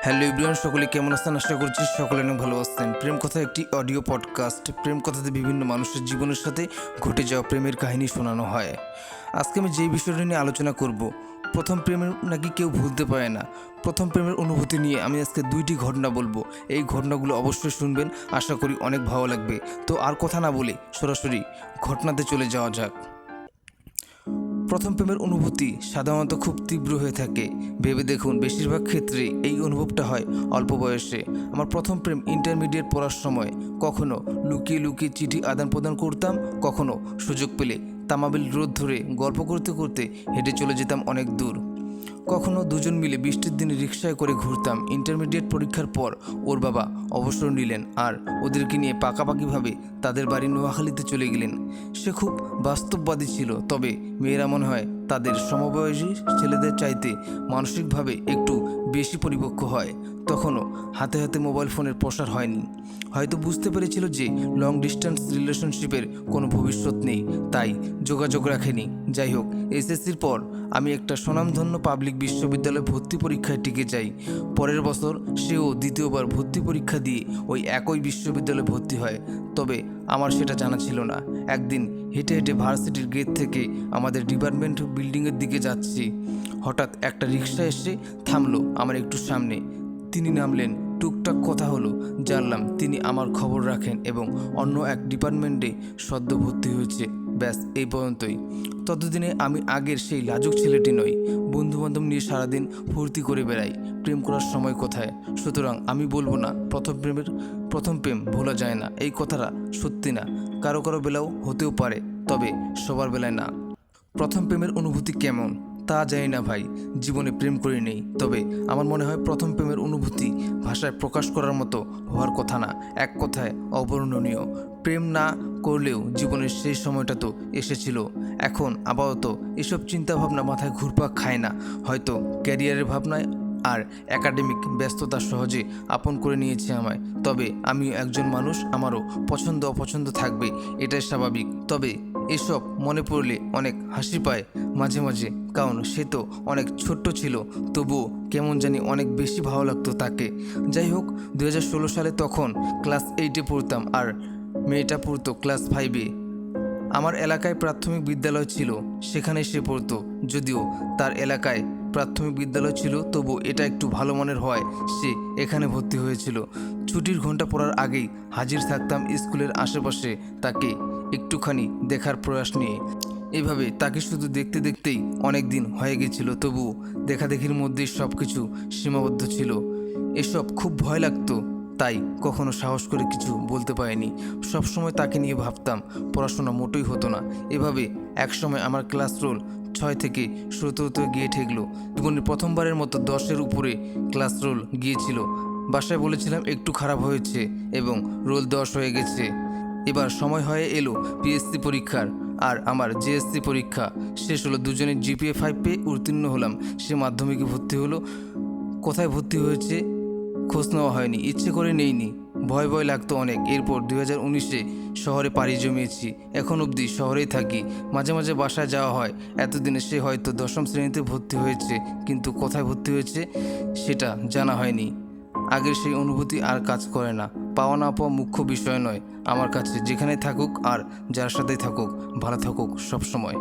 Hello everyone, সকলে কেমন আছেন? আশা করছি সকলে অনেক ভালো আছেন। প্রেম কথা একটি অডিও পডকাস্ট। প্রেম কথাতে বিভিন্ন মানুষের জীবনের সাথে ঘটে যাওয়া প্রেমের কাহিনী শোনানো হয়। আজকে আমি যেই বিষয়টা নিয়ে আলোচনা করব, প্রথম প্রেমের নাকি কেউ ভুলতে পারে না। প্রথম প্রেমের অনুভূতি নিয়ে আমি আজকে দুইটি ঘটনা বলবো। এই ঘটনাগুলো অবশ্যই শুনবেন, আশা করি অনেক ভালো লাগবে। তো আর কথা না বলে সরাসরি ঘটনাতে চলে যাওয়া যাক। প্রথম প্রেমের অনুভূতি সাধারণত খুব তীব্র হয়ে থাকে। ভেবে দেখুন, বেশিরভাগ ক্ষেত্রে এই অনুভবটা হয় অল্প বয়সে। আমার প্রথম প্রেম ইন্টারমিডিয়েট পড়ার সময়। কখনো লুকিয়ে লুকিয়ে চিঠি আদান প্রদান করতাম, কখনো সুযোগ পেলে তামাবিল রোদ ধরে গল্প করতে করতে হেঁটে চলে যেতাম অনেক দূর। কখনো দুজন মিলে বৃষ্টির দিনে রিকশায় করে ঘুরতাম। ইন্টারমিডিয়েট পরীক্ষার পর ওর বাবা অবসর নিলেন আর ওদেরকে নিয়ে পাকাপাকিভাবে তাদের বাড়ি নোয়াখালীতে চলে গেলেন। সে খুব বাস্তববাদী ছিল, তবে মেয়েরা মনে হয় তাদের সমবয়সী ছেলেদের চাইতে মানসিকভাবে একটু বেশি পরিপক্ক হয়। তখনও হাতে হাতে মোবাইল ফোনের প্রসার হয়নি। হয়তো বুঝতে পেরেছিল যে লং ডিস্টেন্স রিলেশনশিপের কোনো ভবিষ্যৎ নেই, তাই যোগাযোগ রাখেনি। যাই হোক, এসএসসির পর আমি একটা স্বনামধন্য পাবলিক বিশ্ববিদ্যালয়ে ভর্তি পরীক্ষায় টিকে যাই। পরের বছর সেও দ্বিতীয়বার ভর্তি পরীক্ষা দিয়ে ওই একই বিশ্ববিদ্যালয়ে ভর্তি হয়, তবে আমার সেটা জানা ছিল না। একদিন হেঁটে হেঁটে ভার্সিটির গেট থেকে আমাদের ডিপার্টমেন্ট বিল্ডিংয়ের দিকে যাচ্ছি। হঠাৎ একটা রিকশা এসে থামলো আমার একটু সামনে। তিনি নামলেন, টুকটাক কথা হলো। জানলাম তিনি আমার খবর রাখেন এবং অন্য এক ডিপার্টমেন্টে সদ্য ভর্তি হয়েছে। ব্যাস, এই পর্যন্তই। ততদিনে আমি আগের সেই লাজুক ছেলেটি নই। বন্ধুবান্ধব নিয়ে সারাদিন ফুর্তি করে বেড়াই। প্রেম করার সময় কোথায়? সুতরাং আমি বলবো না প্রথম প্রেম ভোলা যায় না। এই কথাটা সত্যি না। কারো কারো বেলাও হতেও পারে, তবে সবার বেলায় না। প্রথম প্রেমের অনুভূতি কেমন তা জানি না ভাই, জীবনে প্রেম করে নেই। তবে আমার মনে হয় প্রথম প্রেমের অনুভূতি ভাষায় প্রকাশ করার মতো হওয়ার কথা না, এক কথায় অবর্ণনীয়। প্রেম না করলেও জীবনের সেই সময়টা তো এসেছিল। এখন আপাতত এসব চিন্তাভাবনা মাথায় ঘুরপাক খায় না। হয়তো ক্যারিয়ারের ভাবনায় আর একাডেমিক ব্যস্ততা সহজে আপন করে নিয়েছে আমায়। তবে আমিও একজন মানুষ, আমারও পছন্দ অপছন্দ থাকবে, এটাই স্বাভাবিক। তবে এসব মনে পড়লে অনেক হাসি পায় মাঝে মাঝে, কারণ সে তো অনেক ছোট্ট ছিল, তবুও কেমন জানি অনেক বেশি ভালো লাগতো তাকে। যাই হোক, 2016 সালে তখন ক্লাস 8-এ পড়তাম আর মেয়েটা পড়তো ক্লাস 5-এ। আমার এলাকায় প্রাথমিক বিদ্যালয় ছিল, সেখানে সে পড়তো। যদিও তার এলাকায় প্রাথমিক বিদ্যালয় ছিল, তবু এটা একটু ভালো মানের হয় সে এখানে ভর্তি হয়েছিল। ছুটির ঘন্টা পড়ার আগেই হাজির থাকতাম স্কুলের আশেপাশে, তাকে একটুখানি দেখার প্রয়াস নিয়ে। এভাবে তাকে শুধু দেখতে দেখতেই অনেক দিন হয়ে গেছিল, তবুও দেখাদেখির মধ্যেই সব কিছু সীমাবদ্ধ ছিল। এসব খুব ভয় লাগতো, তাই কখনো সাহস করে কিছু বলতে পারিনি। সবসময় তাকে নিয়ে ভাবতাম, পড়াশোনা মোটেই হতো না। এভাবে একসময় আমার ক্লাস রোল 6 থেকে 17-তে গিয়ে ঠেকলো। জীবনের প্রথমবারের মতো 10-এর উপরে ক্লাস রোল গিয়েছিল। বাসায় বলেছিলাম একটু খারাপ হয়েছে এবং রোল 10 হয়ে গেছে। এবার সময় হয়ে এলো পিএসসি পরীক্ষার, আর আমার জেএসসি পরীক্ষা শেষ হলো। দুজনের জিপিএ 5 পেয়ে উত্তীর্ণ হলাম। সে মাধ্যমিকে ভর্তি হলো। কোথায় ভর্তি হয়েছে খোঁজ নেওয়া হয়নি, ইচ্ছে করে নেইনি। ভয় ভয় লাগতো অনেক। এরপর 2019-এ শহরে পাড়ি জমিয়েছি। এখন অবধি শহরেই থাকি, মাঝে মাঝে বাসায় যাওয়া হয়। এতদিনে সে হয়তো 10ম শ্রেণীতে ভর্তি হয়েছে, কিন্তু কোথায় ভর্তি হয়েছে সেটা জানা হয়নি। আগের সেই অনুভূতি আর কাজ করে না। পাওয়া না পাওয়া মুখ্য বিষয় নয় আমার কাছে, যেখানে থাকুক আর যার সাথেই থাকুক ভালো থাকুক সবসময়।